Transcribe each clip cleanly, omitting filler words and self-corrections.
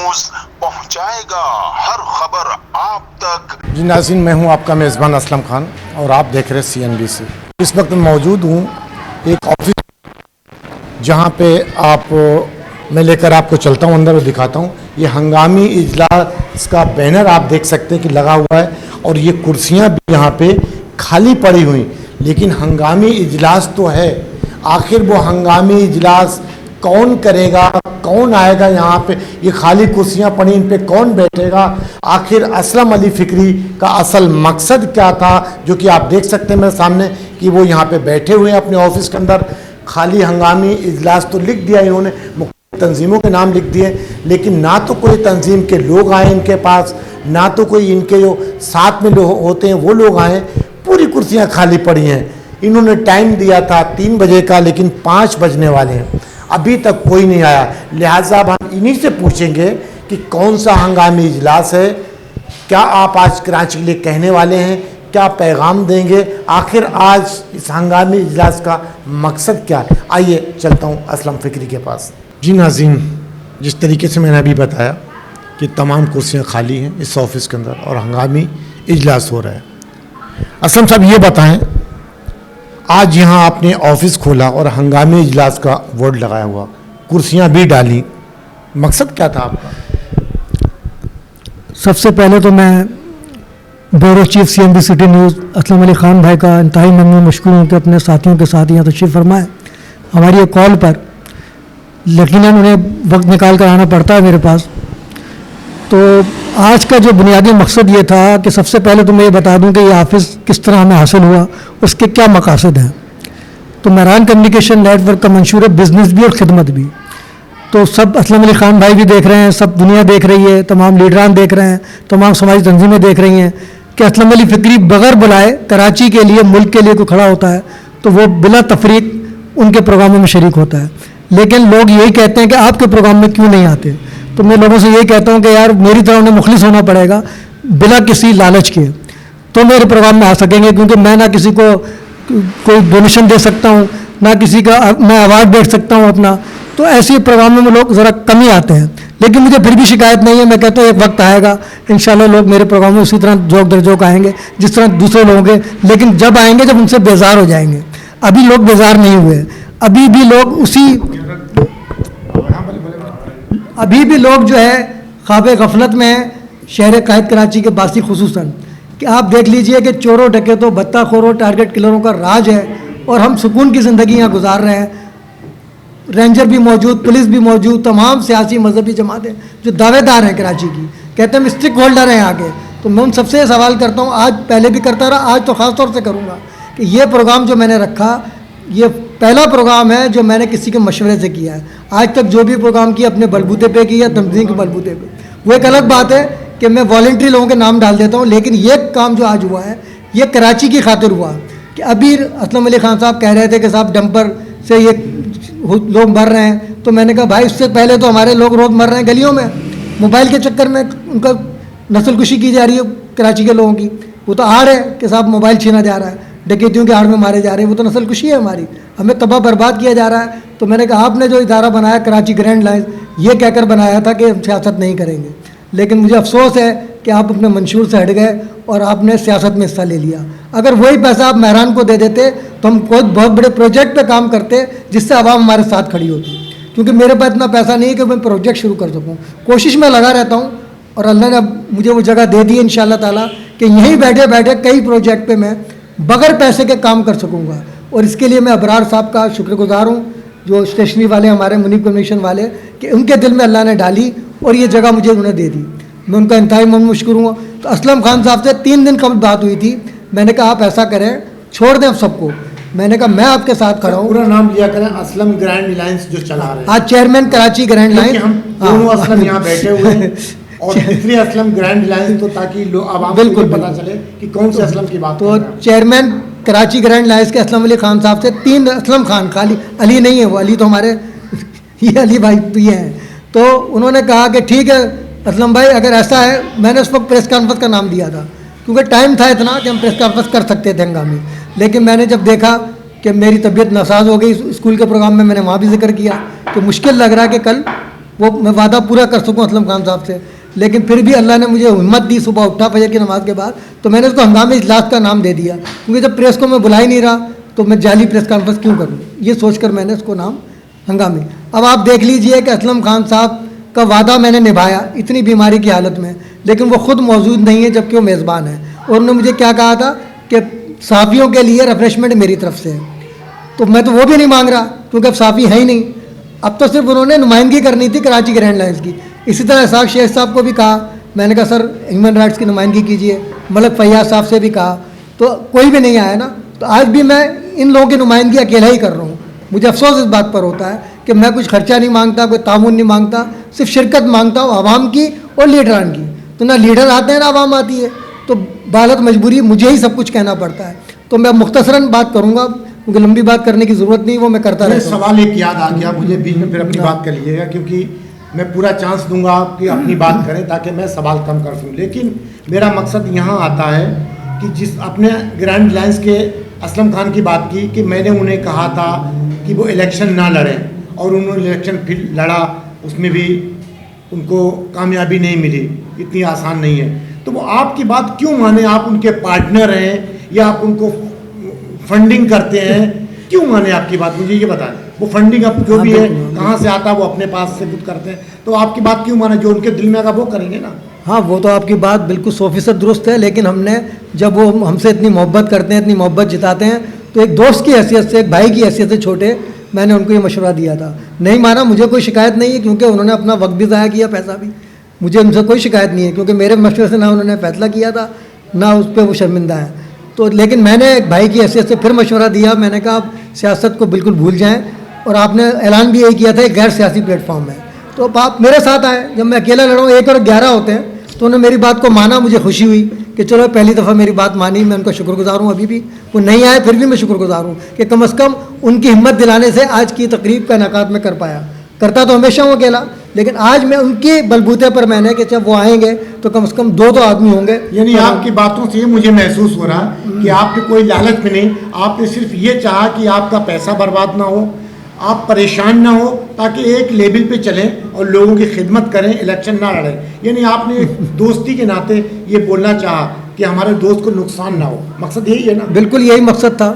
News पहुंचाएगा हर खबर आप तक। जी नाज़रीन, मैं हूं आपका मेज़बान असलम खान और आप देख रहे हैं CNBC। इस वक्त मैं मौजूद हूं एक ऑफिस जहां पे मैं लेकर आपको चलता हूं अंदर और दिखाता हूं। ये हंगामी इजलास का बैनर आप देख सकते हैं कि लगा हुआ है और ये कुर्सियां भी यहाँ पे खाली पड़ी हुई, लेकिन हंगामी इजलास तो है। आखिर वो हंगामी इजलास कौन करेगा, कौन आएगा यहाँ पे? ये खाली कुर्सियाँ पड़ी, इन पे कौन बैठेगा? आखिर असलम अली फ़िक्री का असल मकसद क्या था, जो कि आप देख सकते हैं मेरे सामने कि वो यहाँ पे बैठे हुए हैं अपने ऑफिस के अंदर। खाली हंगामी इजलास तो लिख दिया इन्होंने, तंजीमों के नाम लिख दिए, लेकिन ना तो कोई तंजीम के लोग आए इनके पास, ना तो कोई इनके जो साथ में लोग होते हैं वो लोग आए। पूरी कुर्सियाँ खाली पड़ी हैं। इन्होंने टाइम दिया था 3 बजे का, लेकिन 5 बजने वाले हैं, अभी तक कोई नहीं आया। लिहाजा अब हम इन्हीं से पूछेंगे कि कौन सा हंगामी इजलास है, क्या आप आज कराची के लिए कहने वाले हैं, क्या पैगाम देंगे, आखिर आज इस हंगामी इजलास का मकसद क्या है? आइए चलता हूँ असलम फ़िक्री के पास। जी नाज़रीन, जिस तरीके से मैंने अभी बताया कि तमाम कुर्सियाँ खाली हैं इस ऑफिस के अंदर और हंगामी इजलास हो रहा है। असलम साहब ये बताएं, आज यहाँ आपने ऑफिस खोला और हंगामी इजलास का बोर्ड लगाया हुआ, कुर्सियाँ भी डाली, मकसद क्या था आपका? सबसे पहले तो मैं bureau chief CNBC city news Aslam Ali Khan भाई का इंतहाई ममनून मशकूर हूँ कि अपने साथियों के साथ यहाँ तशरीफ़ फरमाए। हमारी ये कॉल पर यकीनन उन्हें वक्त निकाल कर आना पड़ता है मेरे पास। तो आज का जो बुनियादी मकसद ये था कि सबसे पहले तो मैं ये बता दूं कि ये ऑफिस किस तरह हमें हासिल हुआ, उसके क्या मकासद हैं। तो मेहरान कम्युनिकेशन नेटवर्क का मंशूर है बिज़नेस भी और ख़िदमत भी। तो सब असलम अली ख़ान भाई भी देख रहे हैं, सब दुनिया देख रही है, तमाम लीडरान देख रहे हैं, तमाम समाजी तंजीमें देख रही हैं कि असलम अली फ़िक्री बग़ैर बुलाए कराची के लिए, मुल्क के लिए कोई खड़ा होता है तो वो बिला तफरीक उनके प्रोग्रामों में शरीक होता है। लेकिन लोग यही कहते हैं कि आपके प्रोग्राम में क्यों नहीं आते। तो मैं लोगों से यही कहता हूं कि यार मेरी तरह उन्हें मुखलिस होना पड़ेगा बिना किसी लालच के, तो मेरे प्रोग्राम में आ सकेंगे। क्योंकि मैं ना किसी को कोई डोनेशन दे सकता हूं, ना किसी का मैं अवार्ड बैठ सकता हूं अपना। तो ऐसे प्रोग्रामों में लोग ज़रा कम ही आते हैं, लेकिन मुझे फिर भी शिकायत नहीं है। मैं कहता हूँ एक वक्त आएगा इंशाल्लाह लोग मेरे प्रोग्राम में उसी तरह जोक दर जोक आएंगे जिस तरह दूसरे लोगों के, लेकिन जब आएंगे जब उनसे बेजार हो जाएंगे। अभी लोग बेजार नहीं हुए, अभी भी लोग जो है ख्वाब गफलत में है। शहर कायद कराची के बासी खुसूसन कि आप देख लीजिए कि चोरों डकैतों बत्ताखोरों टारगेट किलरों का राज है और हम सुकून की ज़िंदगी यहाँ गुजार रहे हैं। रेंजर भी मौजूद, पुलिस भी मौजूद, तमाम सियासी मजहबी जमातें जो दावेदार हैं कराची की, कहते हैं हम स्टिक होल्डर हैं आगे। तो मैं उन सबसे सवाल करता हूँ, आज पहले भी करता रहा, आज तो ख़ास तौर से करूँगा कि ये प्रोग्राम जो मैंने रखा, ये पहला प्रोग्राम है जो मैंने किसी के मशवरे से किया है। आज तक जो भी प्रोग्राम किया अपने बलबूते पे किया, तंजीम के बलबूते पे। वो एक अलग बात है कि मैं वॉलंटरी लोगों के नाम डाल देता हूँ, लेकिन ये काम जो आज हुआ है ये कराची की खातिर हुआ। कि अभी असलम अली ख़ान साहब कह रहे थे कि साहब डंपर से ये लोग मर रहे हैं, तो मैंने कहा भाई उससे पहले तो हमारे लोग रोज़ मर रहे हैं गलियों में, मोबाइल के चक्कर में उनका नस्लकुशी की जा रही है कराची के लोगों की। वो तो आड़ है कि साहब मोबाइल छीना जा रहा है, डकैतियों के आड़ में मारे जा रहे हैं, वो तो नस्लकुशी है हमारी, हमें तबाह बर्बाद किया जा रहा है। तो मैंने कहा आपने जो इदारा बनाया कराची ग्रैंड लाइन्स, ये कहकर बनाया था कि हम सियासत नहीं करेंगे, लेकिन मुझे अफसोस है कि आप अपने मंशूर से हट गए और आपने सियासत में हिस्सा ले लिया। अगर वही पैसा आप मेहरान को दे देते तो हम कोई बहुत बड़े प्रोजेक्ट पे काम करते जिससे आवाम हमारे साथ खड़ी होती। क्योंकि मेरे पास इतना पैसा नहीं है कि मैं प्रोजेक्ट शुरू कर सकूँ। कोशिश में लगा रहता हूँ और अल्लाह ने मुझे वो जगह दे दी है इंशाअल्लाह ताला कि यहीं बैठे बैठे कई प्रोजेक्ट पे मैं बगैर पैसे के काम कर सकूँगा। और इसके लिए मैं अबरार साहब का शुक्रगुजार हूँ, जो स्टेशनरी वाले हमारे मुनीब कम्युनिकेशन वाले, कि उनके दिल में अल्लाह ने डाली और ये जगह मुझे उन्होंने दे दी। मैं उनका इंतहाई मशकूर हूँ। तो असलम खान साहब से 3 दिन कबल बात हुई थी, मैंने कहा आप ऐसा करें, छोड़ दें सबको। मैंने कहा मैं आपके साथ खड़ा हूँ। पूरा नाम लिया करें, असलम ग्रैंड लाइन्स जो चला रहे हैं। आज चेयरमैन कराची ग्रैंड लाइन, हम दोनों असलम यहाँ बैठे हुए हैं और तीसरी असलम ग्रैंड लाइन्स, तो ताकि आवाम को बिल्कुल पता चले कि कौन से असलम की बात। तो चेयरमैन कराची ग्रैंड लाइन्स के असलम अली खान साहब से 3 असलम खान, खाली अली नहीं है वो, अली तो हमारे ये अली भाई ये हैं। तो उन्होंने कहा कि ठीक है असलम भाई अगर ऐसा है, मैंने उस वक्त प्रेस कॉन्फ्रेंस का नाम दिया था क्योंकि टाइम था इतना कि हम प्रेस कॉन्फ्रेंस कर सकते थे हंगामी। लेकिन मैंने जब देखा कि मेरी तबीयत नासाज हो गई स्कूल के प्रोग्राम में, मैंने वहाँ भी जिक्र किया कि मुश्किल लग रहा है कि कल वो मैं वादा पूरा कर सकूं असलम खान साहब से। लेकिन फिर भी अल्लाह ने मुझे हिम्मत दी, सुबह उठा फजर की नमाज के बाद, तो मैंने उसको हंगामे इजलास का नाम दे दिया, क्योंकि जब प्रेस को मैं बुला ही नहीं रहा तो मैं जाली प्रेस कॉन्फ्रेंस क्यों करूँ, ये सोचकर मैंने उसको नाम हंगामी। अब आप देख लीजिए कि असलम खान साहब का वादा मैंने निभाया इतनी बीमारी की हालत में, लेकिन वो खुद मौजूद नहीं है जबकि वो मेज़बान है। और उन्होंने मुझे क्या कहा था कि साफ़ियों के लिए रिफ्रेशमेंट मेरी तरफ से है, तो मैं तो वो भी नहीं मांग रहा क्योंकि अब साफ़ी है ही नहीं। अब तो सिर्फ उन्होंने नुमाइंदगी करनी थी कराची ग्रैंड लाइन्स की। इसी तरह इसाक शेख साहब को भी कहा, मैंने कहा सर ह्यूमन राइट्स की नुमाइंदगी कीजिए, मलक फैयाज साहब से भी कहा, तो कोई भी नहीं आया ना। तो आज भी मैं इन लोगों की नुमाइंदगी अकेला ही कर रहा हूँ। मुझे अफसोस इस बात पर होता है कि मैं कुछ खर्चा नहीं मांगता, कोई तामुन नहीं मांगता, सिर्फ शिरकत मांगता हूँ आवाम की और लीडरान की। तो ना लीडर आते हैं ना आवाम आती है, तो बालत मजबूरी मुझे ही सब कुछ कहना पड़ता है। तो मैं मुख्तसरन बात करूँगा क्योंकि लंबी बात करने की ज़रूरत नहीं, वो मैं करता रहता हूँ। सवाल एक याद आ गया मुझे, बीच में फिर अपनी बात कर लीजिएगा, क्योंकि मैं पूरा चांस दूंगा कि अपनी बात करें ताकि मैं सवाल कम कर सकूँ। लेकिन मेरा मकसद यहाँ आता है कि जिस अपने ग्रैंड लाइन्स के असलम खान की बात की कि मैंने उन्हें कहा था कि वो इलेक्शन ना लड़ें और उन्होंने इलेक्शन फिर लड़ा, उसमें भी उनको कामयाबी नहीं मिली, इतनी आसान नहीं है। तो वो आपकी बात क्यों माने? आप उनके पार्टनर हैं या आप उनको फंडिंग करते हैं, क्यों माने आपकी बात? मुझे ये बताएं। वो फंडिंग अब जो भी है कहाँ से आता है वो अपने पास से खुद करते हैं, तो आपकी बात क्यों माने? जो उनके दिल में आगा वो करेंगे ना। हाँ, वो तो आपकी बात बिल्कुल 100% दुरुस्त है, लेकिन हमने जब वो हमसे इतनी मोहब्बत करते हैं, इतनी मोहब्बत जिताते हैं, तो एक दोस्त की हैसियत से, एक भाई की हैसियत से छोटे, मैंने उनको ये मशवरा दिया था। नहीं माना, मुझे कोई शिकायत नहीं है क्योंकि उन्होंने अपना वक्त भी ज़ाया किया, पैसा भी, मुझे उनसे कोई शिकायत नहीं है क्योंकि मेरे मशवरे से ना उन्होंने फैसला किया था ना उस पर वो शर्मिंदा है। तो लेकिन मैंने एक भाई की हैसियत से फिर मशवरा दिया, मैंने कहा आप सियासत को बिल्कुल भूल जाएँ, और आपने ऐलान भी यही किया था एक गैर सियासी प्लेटफॉर्म है, तो आप मेरे साथ आए। जब मैं अकेला लड़ा हूँ 1 और 11 होते हैं, तो उन्होंने मेरी बात को माना, मुझे खुशी हुई कि चलो पहली दफ़ा मेरी बात मानी, मैं उनका शुक्रगुजार हूँ। अभी भी वो नहीं आए फिर भी मैं शुक्रगुजार हूँ कि कम अज़ कम उनकी हिम्मत दिलाने से आज की तकरीब का इनेकाद में कर पाया। करता तो हमेशा हूँ अकेला, लेकिन आज मैं उनके बलबूते पर मैंने कि जब वो आएंगे तो कम से कम 2 तो आदमी होंगे। यानी आपकी बातों से मुझे महसूस हो रहा कि आपने कोई लालच में नहीं, आपने सिर्फ ये चाहा कि आपका पैसा बर्बाद ना हो, आप परेशान ना हो, ताकि एक लेवल पे चलें और लोगों की खिदमत करें, इलेक्शन ना लड़ें। यानी आपने दोस्ती के नाते ये बोलना चाहा कि हमारे दोस्त को नुकसान ना हो, मकसद यही है ना? बिल्कुल यही मकसद था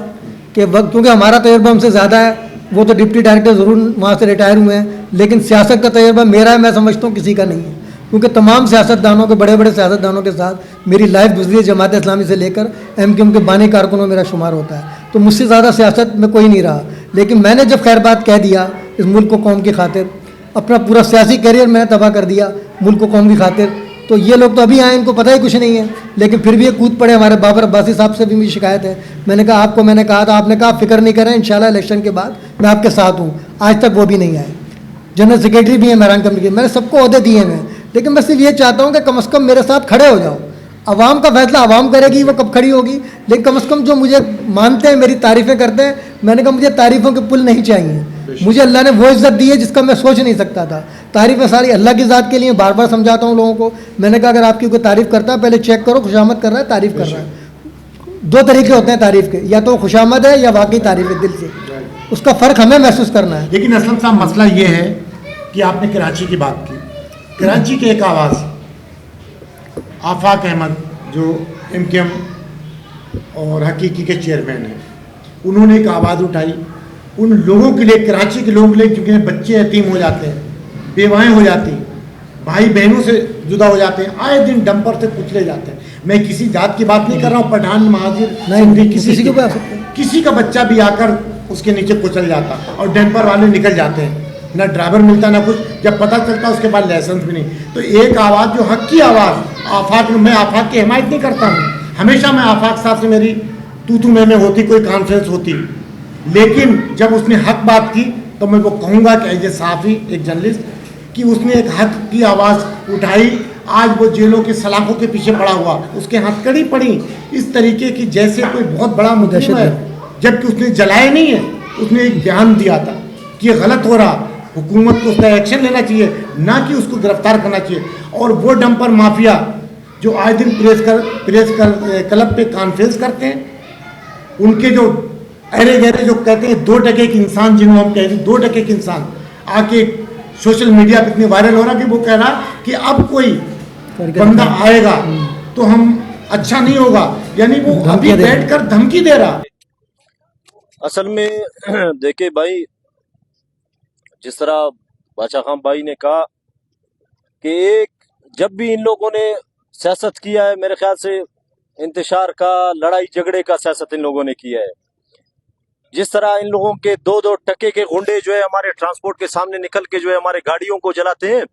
कि वक्त, क्योंकि हमारा तजर्बा हमसे ज़्यादा है, वो तो डिप्टी डायरेक्टर ज़रूर वहाँ से रिटायर हुए हैं, लेकिन सियासत का तजर्बा मेरा है, मैं समझता हूँ किसी का नहीं है, क्योंकि तमाम सियासतदानों के, बड़े बड़े सियासतदानों के साथ मेरी लाइफ गुजरी है। जमात इस्लामी से लेकर MQM के बानी कारकुनों मेरा शुमार होता है, तो मुझसे ज़्यादा सियासत में कोई नहीं रहा। लेकिन मैंने जब खैर बात कह दिया इस मुल्क को कौम की खातिर, अपना पूरा सियासी करियर मैंने तबाह कर दिया मुल्क को कौम की खातिर, तो ये लोग तो अभी आए, इनको पता ही कुछ नहीं है, लेकिन फिर भी ये कूद पड़े। हमारे बाबर अब्बासी साहब से भी मुझे शिकायत है, मैंने कहा आपको, मैंने कहा था, आपने कहा फिक्र नहीं करें, इंशाल्लाह इलेक्शन के बाद मैं आपके साथ हूँ। आज तक वो भी नहीं आए। जनरल सेक्रेटरी भी हैं मेहरान कमेटी के, मैंने सबको ओहदे दिए हैं, लेकिन मैं सिर्फ ये चाहता हूँ कि कम अज़ कम मेरे साथ खड़े हो जाओ। आवाम का फैसला आवाम करेगी, वो कब खड़ी होगी, लेकिन कम से कम जो मुझे मानते हैं, मेरी तारीफ़ें करते हैं, मैंने कहा मुझे तारीफ़ों के पुल नहीं चाहिए। मुझे अल्लाह ने वो इज़्ज़त दी है जिसका मैं सोच नहीं सकता था। तारीफ़ें सारी अल्लाह की ज़ात के लिए, बार बार समझाता हूँ लोगों को। मैंने कहा अगर आपकी कोई तारीफ़ करता है पहले चेक करो खुशामद कर रहा है, तारीफ़ कर रहा है। 2 तरीके होते हैं तारीफ़ के, या तो खुशामद है या वाकई तारीफ़ है दिल से, उसका फ़र्क हमें महसूस करना है। लेकिन असलम साहब मसला ये है कि आपने कराची की बात की, कराची के एक आवाज़ आफाक अहमद जो MQM और हकीकी के चेयरमैन हैं, उन्होंने एक आवाज़ उठाई उन लोगों के लिए, कराची के लोगों के लिए, क्योंकि बच्चे यतीम हो जाते हैं, बेवाएँ हो जाती, भाई बहनों से जुदा हो जाते हैं, आए दिन डंपर से कुचले जाते हैं। मैं किसी जात की बात नहीं कर रहा हूँ, पठान महाजिर नहीं, किसी का बच्चा भी आकर उसके नीचे कुचल जाता और डंपर वाले निकल जाते हैं, ना ड्राइवर मिलता ना कुछ, जब पता चलता उसके बाद लाइसेंस भी नहीं। तो एक आवाज़ जो हक की आवाज़, आफाक, मैं आफाक की हिमायत नहीं करता हूँ, हमेशा मैं आफाक साहब से मेरी तू में होती, कोई कॉन्फ्रेंस होती, लेकिन जब उसने हक बात की तो मैं वो कहूँगा कि एज ए सहाफ़ी, एक जर्नलिस्ट, कि उसने एक हक की आवाज़ उठाई। आज वो जेलों के सलाखों के पीछे पड़ा हुआ, उसके हथकड़ी पड़ी इस तरीके की जैसे कोई बहुत बड़ा मुद्दा है, जबकि उसने जलाया नहीं है। उसने एक बयान दिया था कि ये गलत हो रहा, हुकूमत को उसका एक्शन लेना चाहिए, ना कि उसको गिरफ्तार करना चाहिए। और वो डंपर माफिया जो आए दिन प्रेस क्लब पे कॉन्फ्रेंस करते हैं, उनके जो अरे गहरे जो कहते हैं 2 टके के इंसान, जिन्होंने हम कहते हैं 2 टके के इंसान, आके सोशल मीडिया पे इतनी वायरल हो रहा कि वो कह रहा कि अब कोई बंदा आएगा तो हम अच्छा नहीं होगा, यानी वो अभी बैठकर धमकी दे रहा। असल में देखिए भाई, जिस तरह बादशाह खान भाई ने कहा कि एक जब भी इन लोगों ने सियासत किया है, मेरे ख्याल से इंतशार का, लड़ाई झगड़े का सियासत इन लोगों ने किया है। जिस तरह इन लोगों के दो दो टके के गुंडे जो है हमारे ट्रांसपोर्ट के सामने निकल के जो है हमारे गाड़ियों को जलाते हैं,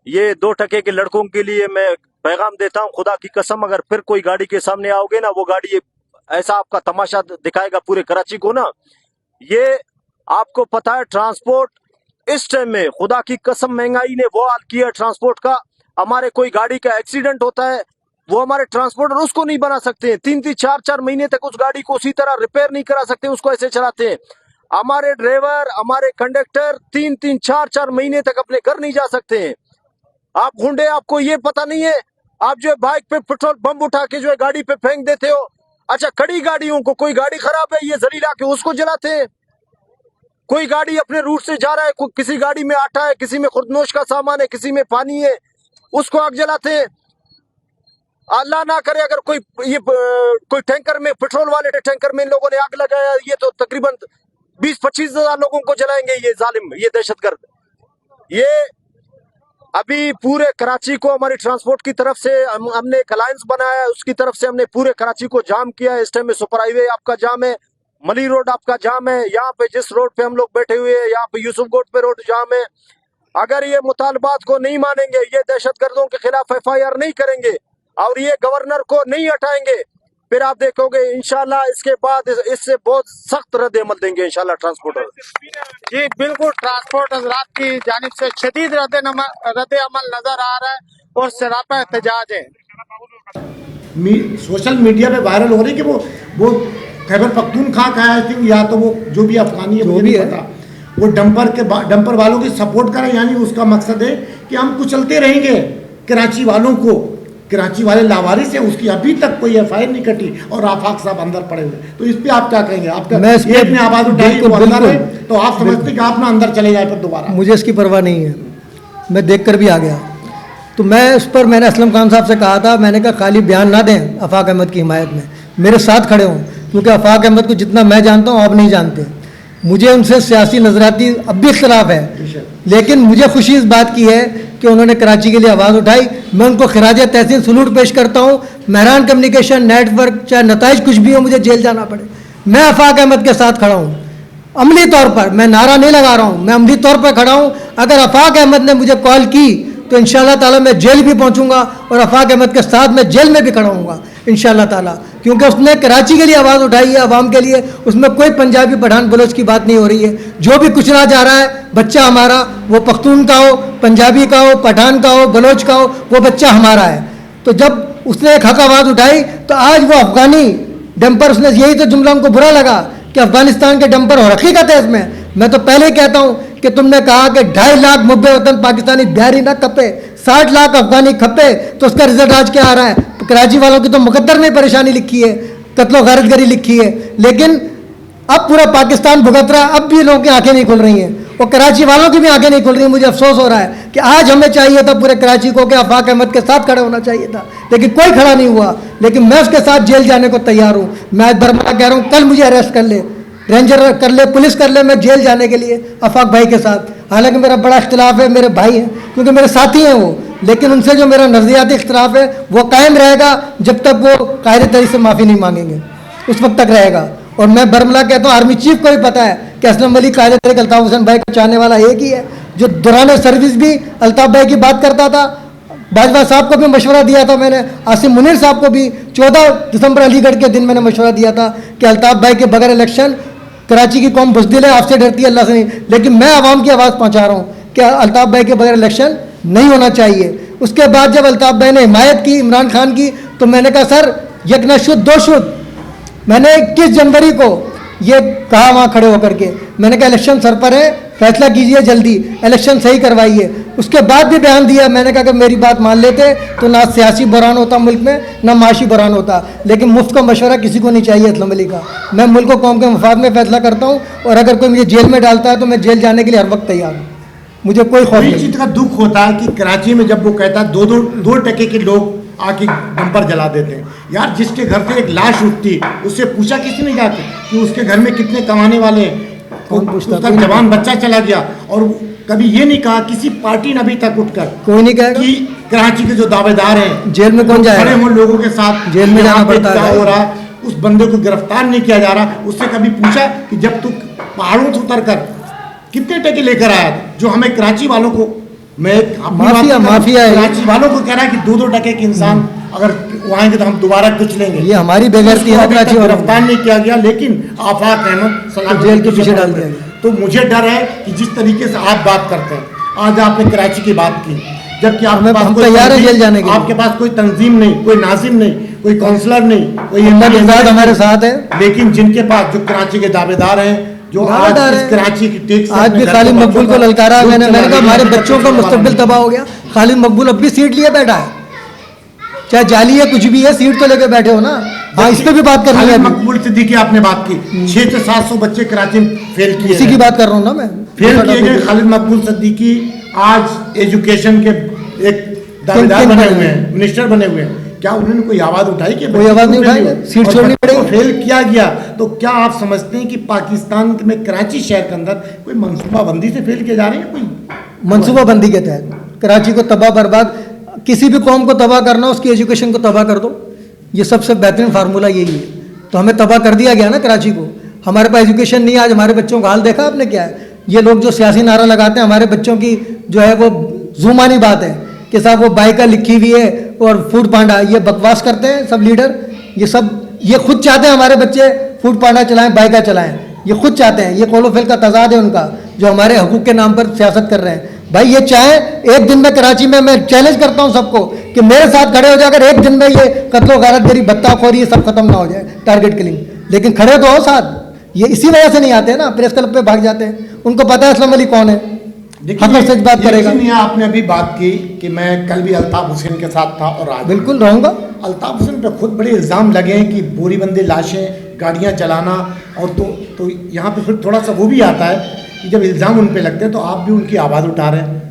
ये 2 टके के लड़कों के लिए मैं पैगाम देता हूं, खुदा की कसम अगर फिर कोई गाड़ी के सामने आओगे ना, वो गाड़ी ऐसा आपका तमाशा दिखाएगा पूरे कराची को ना। ये आपको पता है ट्रांसपोर्ट इस टाइम में खुदा की कसम महंगाई ने वो हाल किया ट्रांसपोर्ट का। हमारे कोई गाड़ी का एक्सीडेंट होता है, वो हमारे ट्रांसपोर्टर उसको नहीं बना सकते हैं, 3-3 4-4 महीने तक उस गाड़ी को उसी तरह रिपेयर नहीं करा सकते, उसको ऐसे चलाते हैं। हमारे ड्राइवर, हमारे कंडक्टर 3-3 4-4 महीने तक अपने घर नहीं जा सकते हैं। आप गुंडे, आपको ये पता नहीं है, आप जो है बाइक पे पेट्रोल बम उठा के जो है गाड़ी पे फेंक देते हो। अच्छा, खड़ी गाड़ियों को, कोई गाड़ी खराब है ये जलीला के उसको जलाते हैं। कोई गाड़ी अपने रूट से जा रहा है, किसी गाड़ी में आटा है, किसी में खुर्दनोश का सामान है, किसी में पानी है, उसको आग जलाते हैं। अल्लाह ना करे अगर कोई टैंकर में, पेट्रोल वाले टैंकर में इन लोगों ने आग लगाया, ये तो तकरीबन 20-25 हजार लोगों को जलाएंगे ये जालिम, ये दहशतगर्द। ये अभी पूरे कराची को हमारी ट्रांसपोर्ट की तरफ से हमने एक अलायंस बनाया है, उसकी तरफ से हमने पूरे कराची को जाम किया है। इस टाइम में सुपर हाईवे आपका जाम है, मली रोड आपका जाम है, यहाँ पे जिस रोड पे हम लोग बैठे हुए हैं, यहाँ पे यूसुफ गोट पे रोड जाम है। अगर ये मुतालबात को नहीं मानेंगे, ये दहशतगर्दों के खिलाफ FIR नहीं करेंगे और ये गवर्नर को नहीं हटाएंगे, फिर आप देखोगे इंशाल्लाह इसके बाद इससे बहुत सख्त रद्द अमल देंगे इंशाल्लाह ट्रांसपोर्टर। जी बिल्कुल, ट्रांसपोर्ट हजरात की जानिब से शदीद रद्द अमल नजर आ रहा है और सरापा एहतजाज है। सोशल मीडिया पे वायरल हो रही कि वो खैबर पख्तूनख्वा का है कि या तो वो जो भी अफगानी है, मुझे नहीं पता, वो डंपर वालों की सपोर्ट करे, यानी उसका मकसद है कि हम कुचलते रहेंगे कराची वालों को। कराची वाले लावारिस है, उसकी अभी तक कोई FIR नहीं कटी और आफाक साहब अंदर पड़े हुए। तो इस पे आप क्या कहेंगे? आपका एक ने आवाज उठाई, वो अंदर है, तो आप समझते कि आप ना अंदर चले जाए फिर दोबारा? मुझे इसकी परवाह नहीं है, मैं देख कर भी आ गया। तो मैं उस पर मैंने असलम खान साहब से कहा था, मैंने कहा खाली बयान ना दें आफाक अहमद की हिमायत में, मेरे साथ खड़े हों, क्योंकि आफाक अहमद को जितना मैं जानता हूँ आप नहीं जानते। मुझे उनसे सियासी नजराती अब भी इख्तलाफ है, लेकिन मुझे खुशी इस बात की है कि उन्होंने कराची के लिए आवाज़ उठाई। मैं उनको खिराज तहसीन सलूट पेश करता हूँ। महरान कम्युनिकेशन नेटवर्क, चाहे नताइज कुछ भी हो, मुझे जेल जाना पड़े, मैं आफाक अहमद के साथ खड़ा हूँ। अमली तौर पर मैं नारा नहीं लगा रहा हूँ, मैं अमली तौर पर खड़ा हूँ। अगर आफाक अहमद ने मुझे कॉल की तो इंशाअल्लाह ताला मैं जेल भी पहुँचूंगा और आफाक अहमद के साथ मैं जेल में भी खड़ा हूँगा इंशाअल्लाह ताला, क्योंकि उसने कराची के लिए आवाज़ उठाई है, आवाम के लिए। उसमें कोई पंजाबी पठान बलोच की बात नहीं हो रही है। जो भी कुचला जा रहा है बच्चा हमारा, वो पख्तून का हो, पंजाबी का हो, पठान का हो, बलोच का हो, वो बच्चा हमारा है। तो जब उसने एक हक आवाज़ उठाई तो आज वो अफगानी डंपर, उसने यही तो जुमला उनको बुरा लगा कि अफगानिस्तान के डंपर और हकीकत है इसमें। मैं तो पहले ही कहता हूँ कि तुमने कहा कि 2.5 लाख मुब्बे वतन पाकिस्तानी बिहारी ना खपे, 60 लाख अफगानी खपे, तो उसका रिजल्ट आज क्या आ रहा है? कराची वालों की तो मुकद्दर में परेशानी लिखी है, कत्लो गारतगरी लिखी है, लेकिन अब पूरा पाकिस्तान भुगत रहा है। अब भी लोगों की आंखें नहीं खुल रही हैं और कराची वालों की भी आंखें नहीं खुल रही हैं। मुझे अफसोस हो रहा है कि आज हमें चाहिए था पूरे कराची को कि आफाक अहमद के साथ खड़ा होना चाहिए था, लेकिन कोई खड़ा नहीं हुआ। लेकिन मैं उसके साथ जेल जाने को तैयार हूँ। मैं आज बर्मा कह रहा हूँ, कल मुझे अरेस्ट कर ले, रेंजर कर ले, पुलिस कर ले, मैं जेल जाने के लिए आफाक भाई के साथ। हालांकि मेरा बड़ा इख्तिलाफ है, मेरे भाई हैं क्योंकि मेरे साथी हैं वो, लेकिन उनसे जो मेरा नज़रियाती इख्तिलाफ है वो कायम रहेगा जब तक वो कायदे तरीके से माफ़ी नहीं मांगेंगे, उस वक्त तक रहेगा। और मैं बरमला कहता हूँ, आर्मी चीफ को भी पता है कि असलम वली कायदे तरीके अल्ताफ़ हुसैन भाई का चाहने वाला एक ही है, जो दौरान सर्विस भी अल्ताफ़ भाई की बात करता था। बाजवा साहब को भी मशवरा दिया था मैंने, आसिम मुनीर साहब को भी 14 दिसंबर अलीगढ़ के दिन मैंने मशवरा दिया था कि अल्ताफ़ भाई के बगैर इलेक्शन, कराची की कौम बुज़दिल है, आपसे डरती है, अल्लाह से नहीं। लेकिन मैं आवाम की आवाज़ पहुँचा रहा हूँ कि अल्ताफ़ भाई के बगैर इलेक्शन नहीं होना चाहिए। उसके बाद जब अल्ताफ़ भाई ने हिमायत की इमरान खान की, तो मैंने कहा सर एक न शुद्ध दो शुद्ध। मैंने 21 जनवरी को ये कहा वहाँ खड़े होकर के, मैंने कहा इलेक्शन सर पर है, फैसला कीजिए जल्दी, इलेक्शन सही करवाइए। उसके बाद भी बयान दिया, मैंने कहा कि मेरी बात मान लेते तो ना सियासी बहरान होता मुल्क में, ना माशी बहरान होता। लेकिन मुफ्त का मशवरा किसी को नहीं चाहिए असलम अली का। मैं मुल्क को कौम के मफाद में फैसला करता हूँ और अगर कोई मुझे जेल में डालता है तो मैं जेल जाने के लिए हर वक्त तैयार हूँ। मुझे कोई खौफ इस नहीं। चीज का दुख होता है कि कराची में जब वो कहता है 2% के लोग आके बम्पर जला देते हैं। यार जिसके घर से एक लाश उठती उससे पूछा किसी ने जाके कि उसके घर में कितने कमाने वाले हैं? कौन पूछता? उसका जवान बच्चा चला गया और कभी ये नहीं कहा किसी पार्टी ने अभी तक उठकर कोई नहीं कहेगा कि कराची के जो दावेदार हैं जेल में कौन जाएगा? खड़े हुए लोगों के साथ जेल में यहाँ जाना पे पड़ता है। क्या हो रहा है, उस बंदे को गिरफ्तार नहीं किया जा रहा। उससे कभी पूछा कि जब तू पहाड़ों से उतर कर कितने टके लेकर आया था? जो हमें कराची वालों को, मैं अपनी बात माफिया कर रहा हूं, माफिया है। कराची वालों को कह रहा है कि 2-2 टके के इंसान अगर वो आएंगे तो हम दोबारा कुछ लेंगे। ये हमारी बेगैरती है उसको अभी कराची तक वालों की। गिरफ्तार नहीं किया गया, लेकिन आफाक अहमद सलाम जेल के पीछे डाल दिया गया। तो मुझे डर है कि जिस तरीके से आप बात करते हैं, आज आपने कराची की बात की, जबकि आपके पास हम कोई तैयार हैं तंजीम- जेल जाने के लिए। आपके पास कोई तंजीम नहीं, कोई नाजिम नहीं, कोई काउंसलर नहीं, कोई अल्लाह के साथ हमारे साथ है। लेकिन जिनके पास जो कराची के दावेदार हैं, जो आज दावेदार इस हैं। कराची की टेक से आज अपने भी घर के खालिद बच्चों मकबूल को का ललकारा। दूध मैंने चला कहा रही है, हमारे अपने बच्चों का बच्चों मुस्तकबिल तबाह हो गया। खालिद मकबूल अब भी सीट लिए बैठा है, चाहे जाली है कुछ भी है, सीट तो लेके बैठे हो ना। हाँ, इस पे भी बात करनी है खालिद अभी। मकबूल सिद्दीकी आपने बात की, 600 से 700 बच्चे कराची में फेल किए इसी की गए। बात कर रहा हूँ ना मैं। फेल किए गए खालिद मकबूल सिद्दीकी आज एजुकेशन के एक दावेदार किन बने बने हुए हैं, मिनिस्टर बने हुए हैं। क्या उन्होंने कोई आवाज उठाई कि कोई आवाज नहीं उठाई, सीट छोड़नी पड़ेगी। फेल किया गया। तो क्या आप समझते हैं कि पाकिस्तान में कराची शहर के अंदर कोई मनसूबाबंदी से फेल किए जा रहे हैं? कोई मनसूबाबंदी के तहत कराची को तबाह बर्बाद, किसी भी कौम को तबाह करना, उसकी एजुकेशन को तबाह कर दो, ये सबसे बेहतरीन फार्मूला यही है। तो हमें तबाह कर दिया गया ना कराची को। हमारे पास एजुकेशन नहीं है। आज हमारे बच्चों का हाल देखा आपने क्या है? ये लोग जो सियासी नारा लगाते हैं, हमारे बच्चों की जो है वो जुबानी बात है कि साहब वो बाइका लिखी हुई है और फूड पांडा, ये बकवास करते हैं सब लीडर। ये खुद चाहते हैं हमारे बच्चे फूड पांडा चलाएं, बाइका चलाएं, ये खुद चाहते हैं। ये कोलोफिल का तजाद है उनका, जो हमारे हकूक़ के नाम पर सियासत कर रहे हैं। भाई ये चाहे एक दिन में कराची में, मैं चैलेंज करता हूं सबको कि मेरे साथ खड़े हो जाकर एक दिन में ये कत्लो गारतगिरी, बत्ताखोरी, ये सब खत्म ना हो जाए, टारगेट किलिंग। लेकिन खड़े तो हो साथ। ये इसी वजह से नहीं आते हैं ना, प्रेस क्लब पे भाग जाते हैं। उनको पता है असलम अली कौन है, हक और सच बात करेगा। नहीं, आपने अभी बात की कि मैं कल भी अल्ताफ हुसैन के साथ था और आज बिल्कुल रहूंगा। अल्ताफ हुसैन पे खुद बड़े इल्ज़ाम लगे हैं कि बोरीबंदी लाशें, गाड़ियां चलाना, और तो यहाँ पे फिर थोड़ा सा वो भी आता है कि जब इल्ज़ाम उन पे लगते हैं तो आप भी उनकी आवाज़ उठा रहे हैं।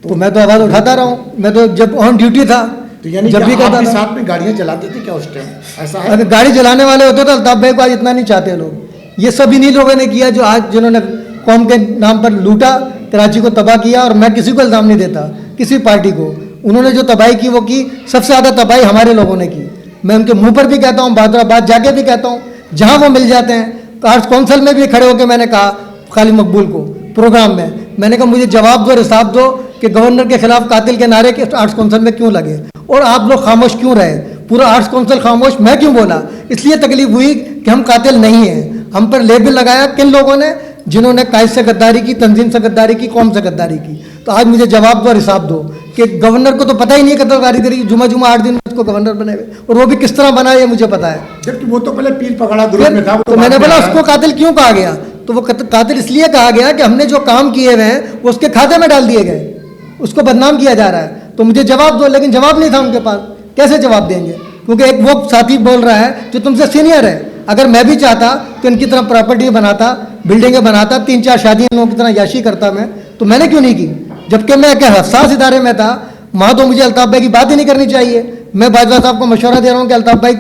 तो मैं तो आवाज़ उठाता रहा हूँ। मैं तो जब ऑन ड्यूटी था तो यानी जब भी आप कहता भी था, साथ में गाड़ियां चलाते थे क्या उस टाइम? ऐसा है? अगर गाड़ी चलाने वाले होते तो अल्ताफ भाई को आज इतना नहीं चाहते लोग। ये सब इन्हीं लोगों ने किया जो आज जिन्होंने कौम के नाम पर लूटा, कराची को तबाह किया। और मैं किसी को इल्ज़ाम नहीं देता, किसी पार्टी को। उन्होंने जो तबाही की वो की, सबसे ज़्यादा तबाही हमारे लोगों ने की। मैं उनके मुंह पर भी कहता हूँ, बात जाके भी कहता हूँ, जहाँ वो मिल जाते हैं। आर्ट्स काउंसिल में भी खड़े होकर मैंने कहा खालिद मकबूल को प्रोग्राम में, मैंने कहा मुझे जवाब दो और हिसाब दो कि गवर्नर के खिलाफ कातिल के नारे के आर्ट्स काउंसिल में क्यों लगे और आप लोग खामोश क्यों रहे? पूरा आर्ट्स काउंसिल खामोश। मैं क्यों बोला? इसलिए तकलीफ हुई कि हम कातिल नहीं हैं। हम पर लेबल लगाया किन लोगों ने? जिन्होंने कायद से गद्दारी की, तंजीम से गद्दारी की, कौम से गद्दारी की। तो आज मुझे जवाब दो और हिसाब दो कि गवर्नर को तो पता ही नहीं है कत्ल करी, जुमा 8 दिन में उसको गवर्नर बने हुए, और वो भी किस तरह बना ये मुझे पता है। जबकि वो तो पहले पीर पकड़ा ग्रुप में था। तो मैंने बोला उसको कातिल क्यों कहा गया? तो वो कातिल इसलिए कहा गया कि हमने जो काम किए हुए हैं वो उसके खाते में डाल दिए गए, उसको बदनाम किया जा रहा है। तो मुझे जवाब दो, लेकिन जवाब नहीं था उनके पास। कैसे जवाब देंगे? क्योंकि एक वो साथी बोल रहा है जो तुमसे सीनियर है। अगर मैं भी चाहता तो इनकी तरह प्रॉपर्टी बनाता, बिल्डिंगें बनाता, 3-4 शादियाँ इन लोगों की तरह याशी करता मैं, तो मैंने क्यों नहीं की? जबकि मैं एक हसास इदारे में था, वहाँ तो मुझे अल्ताफ भाई की बात ही नहीं करनी चाहिए। मैं बाजवा साहब को मशवरा दे रहा हूँ कि अल्ताफ भाई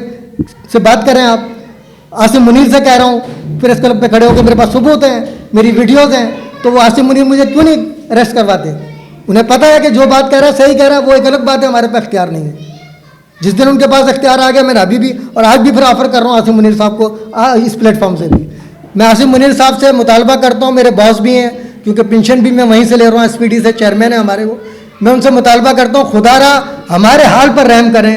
से बात करें आप। आसिम मुनीर से कह रहा हूँ, प्रेस क्लब पे खड़े होकर मेरे पास सबूत हैं, मेरी वीडियोज़ हैं, तो वो आसिम मुनीर मुझे क्यों नहीं अरेस्ट करवाते? उन्हें पता है कि जो बात कह रहा है सही कह रहा है, वो एक अलग बात है, हमारे पास इख्तियार नहीं है। जिस दिन उनके पास इख्तियार आ गया, मैंने अभी भी और आज भी फिर ऑफर कर रहा हूँ आसिम मुनीर साहब को इस प्लेटफॉर्म से भी। मैं आसिम मुनीर साहब से मुतालबा करता हूँ, मेरे बॉस भी हैं, क्योंकि पेंशन भी मैं वहीं से ले रहा हूँ, SPD से चेयरमैन है हमारे वो। मैं उनसे मुतालबा करता हूँ, खुदारा हमारे हाल पर रहम करें।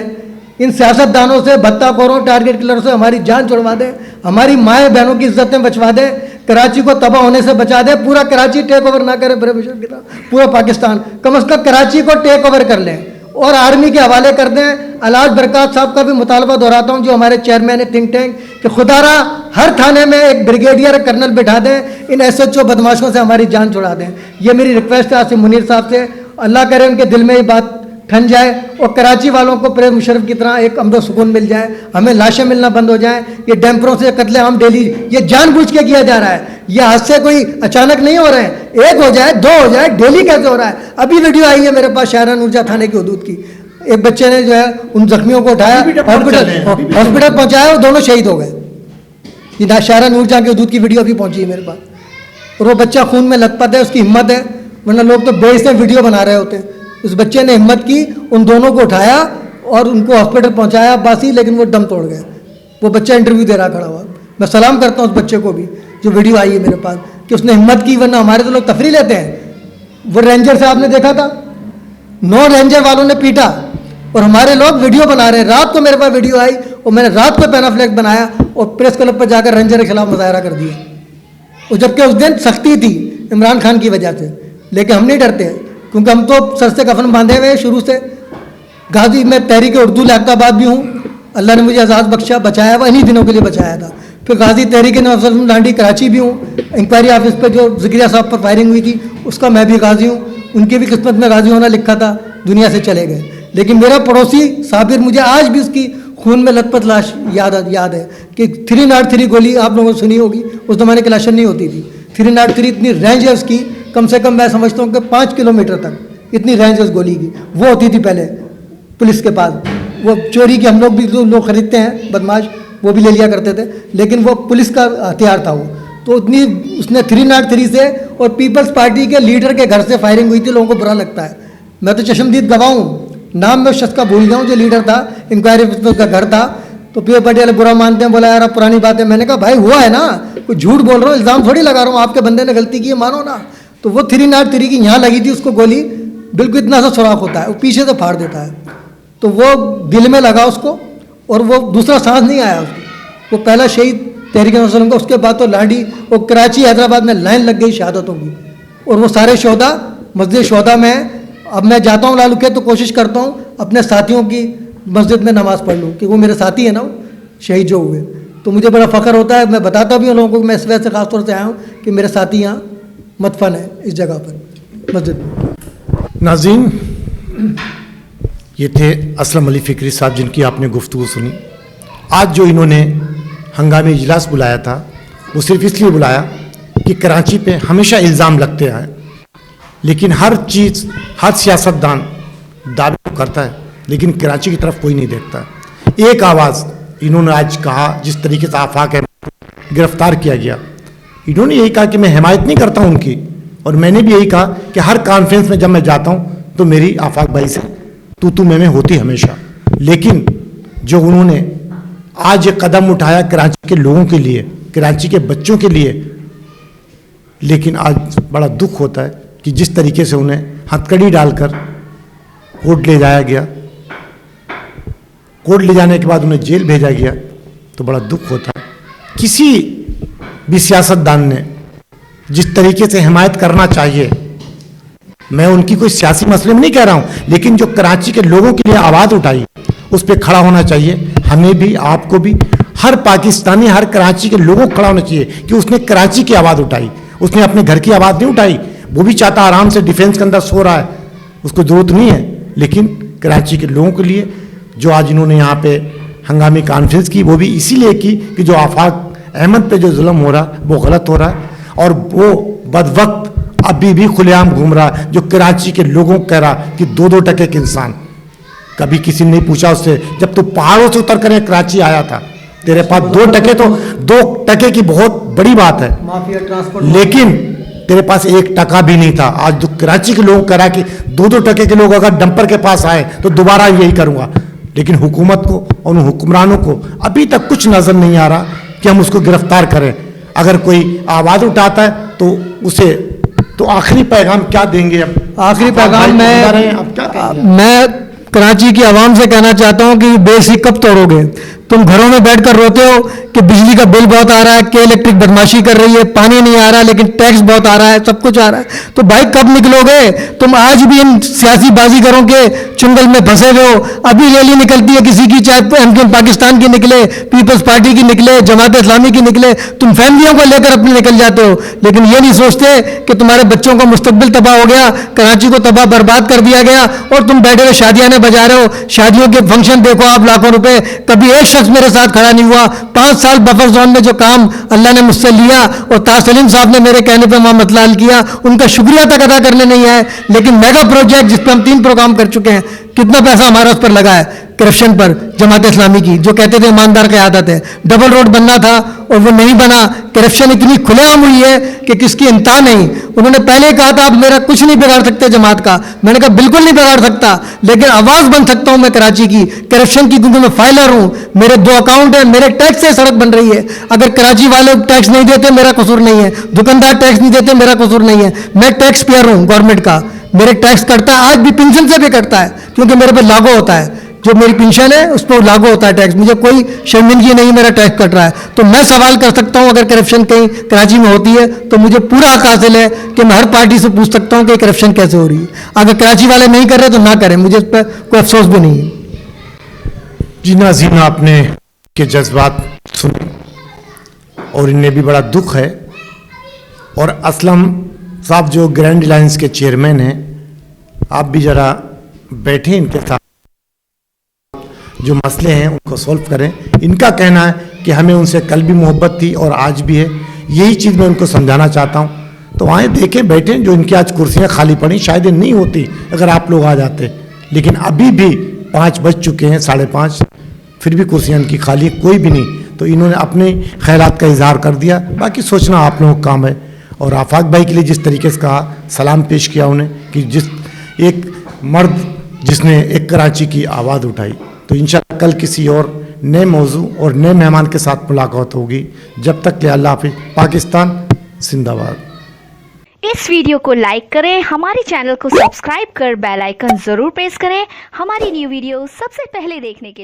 इन सियासतदानों से, भत्ताखोरों, टारगेट किलर से हमारी जान छुड़वा दें, हमारी माएँ बहनों की इज्जतें बचवा दें, कराची को तबाह होने से बचा दें। पूरा कराची टेक ओवर ना करें ब्रिटिश की तरह, पूरा पाकिस्तान, कम से कम कराची को टेक ओवर कर लें और आर्मी के हवाले कर दें। अलाज बरकत साहब का भी मुतालबा दोहराता हूँ, जो हमारे चेयरमैन है थिंक टैंक, कि खुदारा हर थाने में एक ब्रिगेडियर, कर्नल बिठा दें, इन SHO बदमाशों से हमारी जान छुड़ा दें। ये मेरी रिक्वेस्ट है आसिम मुनीर साहब से। अल्लाह करे उनके दिल में ये बात ठन जाए और कराची वालों को परवेज़ मुशर्रफ की तरह एक अमन सुकून मिल जाए, हमें लाशें मिलना बंद हो जाएं। ये डैम्परों से कत्लेआम डेली ये जानबूझ के किया जा रहा है। ये हादसे कोई अचानक नहीं हो रहे हैं, एक हो जाए, दो हो जाए, डेली कैसे हो रहा है। अभी वीडियो आई है मेरे पास शाहरा नूरजहां थाने की हदूद की, एक बच्चे ने जो है उन जख्मियों को उठाया, हॉस्पिटल पहुंचाया और दोनों शहीद हो गए। ये शाहरा नूरजहां की हदूद की वीडियो अभी पहुंची है मेरे पास। और वो बच्चा खून में लथपथ है, उसकी हिम्मत है, वरना लोग तो बेइज्जत वीडियो बना रहे होते हैं। उस बच्चे ने हिम्मत की, उन दोनों को उठाया और उनको हॉस्पिटल पहुंचाया बासी, लेकिन वो दम तोड़ गए। वो बच्चा इंटरव्यू दे रहा खड़ा हुआ। मैं सलाम करता हूँ उस बच्चे को भी, जो वीडियो आई है मेरे पास, कि उसने हिम्मत की, वरना हमारे तो लोग तफरी लेते हैं। वो रेंजर से आपने देखा था, 9 रेंजर वालों ने पीटा और हमारे लोग वीडियो बना रहे हैं। रात को मेरे पास वीडियो आई और मैंने रात को पैनाफ्लेक्स बनाया और प्रेस क्लब पर जाकर रेंजर के खिलाफ मुजाहरा कर दिया। और जबकि उस दिन सख्ती थी इमरान खान की वजह से, लेकिन हम नहीं डरते, क्योंकि हम तो सर से कफन बांधे हुए हैं शुरू से। गाजी मैं तहरीक उर्दू लाकाबाद भी हूँ, अल्लाह ने मुझे आज़ाद बख्शा, बचाया हुआ, इन्हीं दिनों के लिए बचाया था। फिर गाजी तहरीक नवाब लांडी कराची भी हूँ। इंक्वायरी ऑफिस पर जो ज़िक्रिया साहब पर फायरिंग हुई थी उसका मैं भी गाजी हूँ। उनकी भी किस्मत में गाजी होना लिखा था, दुनिया से चले गए। लेकिन मेरा पड़ोसी साबिर, मुझे आज भी उसकी खून में लथपथ लाश याद है कि 303 गोली आप लोगों ने सुनी होगी, उस ज़माने की लाशें नहीं होती थी। 303 इतनी रेंज है उसकी, कम से कम मैं समझता हूँ कि 5 किलोमीटर तक इतनी रेंज है उस गोली की। वो होती थी पहले पुलिस के पास। वो चोरी के हम लोग भी जो लोग खरीदते हैं बदमाश, वो भी ले लिया करते थे, लेकिन वो पुलिस का हथियार था वो। तो उतनी उसने 303 से और पीपल्स पार्टी के लीडर के घर से फायरिंग हुई थी। लोगों को बुरा लगता है, मैं तो चश्मदीद गवाह हूँ, नाम मैं उस शख्स का भूल गया हूँ जो लीडर था, इंक्वायरी का घर था। तो पीपल पार्टी वाले बुरा मानते हैं, बोला यार अब पुरानी बात है। मैंने कहा भाई हुआ है ना, कोई झूठ बोल रहा हूँ, इल्ज़ाम थोड़ी लगा रहा हूँ, आपके बंदे ने गलती की है, मानो ना। तो वो 303 की यहाँ लगी थी उसको गोली, बिल्कुल इतना सा सुराख होता है, वो पीछे से फाड़ देता है। तो वो दिल में लगा उसको और वो दूसरा सांस नहीं आया उसको। वो पहला शहीद तहरीक नवाब का, उसके बाद तो लांडी और कराची हैदराबाद में लाइन लग गई शहादतों की। और वो सारे शोहदा मस्जिद शोहदा में, अब मैं जाता हूँ लालूके तो कोशिश करता हूँ अपने साथियों की मस्जिद में नमाज़ पढ़ लूँ, कि वो मेरे साथी हैं ना शहीद जो हुए। तो मुझे बड़ा फ़ख्र होता है, मैं बताता भी हूँ लोगों को, मैं इस वजह से ख़ास तौर से आया हूँ कि मेरे साथी यहाँ मदफन है इस जगह पर मस्जिद में। नाज़रीन, ये थे असलम अली फ़िक्री साहब जिनकी आपने गुफ्तगू सुनी। आज जो इन्होंने हंगामी इजलास बुलाया था वो सिर्फ इसलिए बुलाया कि कराची पे हमेशा इल्ज़ाम लगते आए, लेकिन हर चीज़ हर सियासतदान दावे करता है, लेकिन कराची की तरफ कोई नहीं देखता। एक आवाज़ इन्होंने आज कहा, जिस तरीके से आफाक गिरफ्तार किया गया, इन्होंने यही कहा कि मैं हिमायत नहीं करता हूँ उनकी, और मैंने भी यही कहा कि हर कॉन्फ्रेंस में जब मैं जाता हूँ तो मेरी आफाक भाई से तू मैं होती हमेशा। लेकिन जो उन्होंने आज ये कदम उठाया कराची के लोगों के लिए, कराची के बच्चों के लिए, लेकिन आज बड़ा दुख होता है कि जिस तरीके से उन्हें हथकड़ी डालकर कोर्ट ले जाया गया, कोर्ट ले जाने के बाद उन्हें जेल भेजा गया, तो बड़ा दुख होता है। किसी भी सियासतदान ने जिस तरीके से हिमायत करना चाहिए, मैं उनकी कोई सियासी मसले में नहीं कह रहा हूं, लेकिन जो कराची के लोगों के लिए आवाज़ उठाई उस पर खड़ा होना चाहिए। हमें भी, आपको भी, हर पाकिस्तानी, हर कराची के लोगों को खड़ा होना चाहिए कि उसने कराची की आवाज़ उठाई, उसने अपने घर की आवाज़ नहीं उठाई। वो भी चाहता आराम से डिफेंस के अंदर सो रहा है, उसको ज़रूरत नहीं है, लेकिन कराची के लोगों के लिए जो आज इन्होंने यहाँ पे हंगामी कॉन्फ्रेंस की, वो भी इसीलिए की कि जो आफाक अहमद पे जो जुल्म हो रहा वो गलत हो रहा है, और वो बदवक्त अभी भी खुलेआम घूम रहा है, जो कराची के लोगों को कह रहा कि 2-2 टके के इंसान। कभी किसी ने नहीं पूछा उससे, जब तू पहाड़ों से उतर कर कराची आया था, तेरे पास 2 टके, तो 2 टके की बहुत बड़ी बात है, माफिया ट्रांसपोर्ट, लेकिन तेरे पास 1 टका भी नहीं था। आज जो कराची के लोग कह रहा कि 2-2 टके के लोग अगर डंपर के पास आए तो दोबारा यही करूंगा, लेकिन हुकूमत को और उन हुक्मरानों को अभी तक कुछ नजर नहीं आ रहा कि हम उसको गिरफ्तार करें। अगर कोई आवाज़ उठाता है तो उसे, तो आखिरी पैगाम क्या देंगे? अब आखिरी पैगाम मैं कराची की आवाम से कहना चाहता हूँ कि बेसी कब तोड़ोगे। तुम घरों में बैठकर रोते हो कि बिजली का बिल बहुत आ रहा है, के इलेक्ट्रिक बदमाशी कर रही है, पानी नहीं आ रहा लेकिन टैक्स बहुत आ रहा है, सब कुछ आ रहा है। तो भाई कब निकलोगे? तुम आज भी इन सियासी बाजीगरों के चुंगल में फंसे हुए हो। अभी रैली निकलती है किसी की, चाहे एमके पाकिस्तान की निकले, पीपल्स पार्टी की निकले, जमात इस्लामी की निकले, तुम फैमिलियों को लेकर अपनी निकल जाते हो, लेकिन ये नहीं सोचते कि तुम्हारे बच्चों का मुस्तकबिल तबाह हो गया, कराची को तबाह बर्बाद कर दिया गया, और तुम बैठे हुए शादियां बजा रहे हो। शादियों के फंक्शन देखो आप, लाखों रुपए, कभी एक शख्स मेरे साथ खड़ा नहीं हुआ। 5 साल बफर जोन में जो काम अल्लाह ने मुझसे लिया और ताज सलीम साहब ने मेरे कहने पे वहां मसला हल किया, उनका शुक्रिया तक अदा करने नहीं आए। लेकिन मेगा प्रोजेक्ट जिस पर हम 3 प्रोग्राम कर चुके हैं, कितना पैसा हमारा उस पर लगा है करप्शन पर, जमात इस्लामी की, जो कहते थे ईमानदार क़यादत है। डबल रोड बनना था और वो नहीं बना। करप्शन इतनी खुलेआम हुई है कि किसकी इंतहा नहीं। उन्होंने पहले कहा था आप मेरा कुछ नहीं बिगाड़ सकते जमात का, मैंने कहा बिल्कुल नहीं बिगाड़ सकता, लेकिन आवाज बन सकता हूं मैं कराची की करप्शन की, क्योंकि मैं फाइलर हूं, मेरे 2 अकाउंट है, मेरे टैक्स से सड़क बन रही है। अगर कराची वाले टैक्स नहीं देते मेरा कसूर नहीं है, दुकानदार टैक्स नहीं देते मेरा कसूर नहीं है, मैं टैक्स पेयर हूं गवर्नमेंट का, मेरे टैक्स कटता है, आज भी पेंशन से भी कटता है, क्योंकि मेरे पे लागू होता है, जो मेरी पेंशन है उस पर लागू होता है टैक्स, मुझे कोई शर्मिंदगी नहीं, मेरा टैक्स कट रहा है। तो मैं सवाल कर सकता हूं अगर करप्शन कहीं कराची में होती है तो मुझे पूरा हक हासिल है कि मैं हर पार्टी से पूछ सकता हूं कि करप्शन कैसे हो रही है। अगर कराची वाले नहीं कर रहे तो ना करें, मुझे इस पर कोई अफसोस भी नहीं है। जी नाज़रीन, आपने के जज्बात सुने और इनमें भी बड़ा दुख है। और असलम साहब जो ग्रैंड अलायंस के चेयरमैन हैं, आप भी ज़रा बैठे इनके साथ, जो मसले हैं उनको सॉल्व करें। इनका कहना है कि हमें उनसे कल भी मोहब्बत थी और आज भी है, यही चीज़ मैं उनको समझाना चाहता हूँ। तो आए देखें, बैठें, जो इनकी आज कुर्सियाँ खाली पड़ी, शायद ये नहीं होती अगर आप लोग आ जाते, लेकिन अभी भी 5 बज चुके हैं, 5:30, फिर भी कुर्सियाँ इनकी खाली कोई भी नहीं। तो इन्होंने अपने ख्यालात का इजहार कर दिया, बाकी सोचना आप लोगों का काम है। और आफाक भाई के लिए जिस तरीके से कहा, सलाम पेश किया उन्हें कि जिस एक मर्द जिसने एक कराची की आवाज़ उठाई। तो इंशाअल्लाह कल किसी और नए मौजू और नए मेहमान के साथ मुलाकात होगी। जब तक के अल्लाह हाफिज़। पाकिस्तान जिंदाबाद। इस वीडियो को लाइक करें, हमारे चैनल को सब्सक्राइब कर बेल आइकन जरूर प्रेस करें हमारी न्यू वीडियो सबसे पहले देखने के लिए।